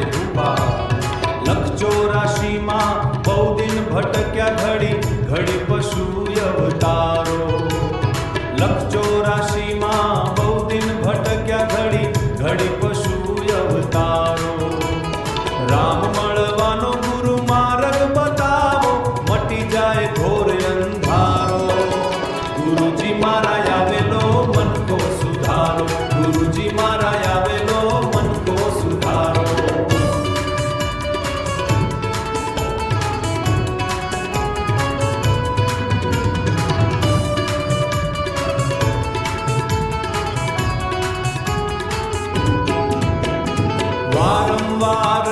આવે ભૂપા. લખ 84 માં બહુ દિન ભટક્યા ઘડી ઘડી પશુ અવતારો. લખ 84 માં બહુ દિન ભટક્યા ઘડી ઘડી પશુ અવતારો. રામ મળવાનો ગુરુ માર્ગ બતાવો મટી જાય ઘોર અંધારો. ગુરુજી મારા આવેલો મન કો સુધારો. ગુરુજી મારા આવેલો મન કો સુધારો. વારંવાર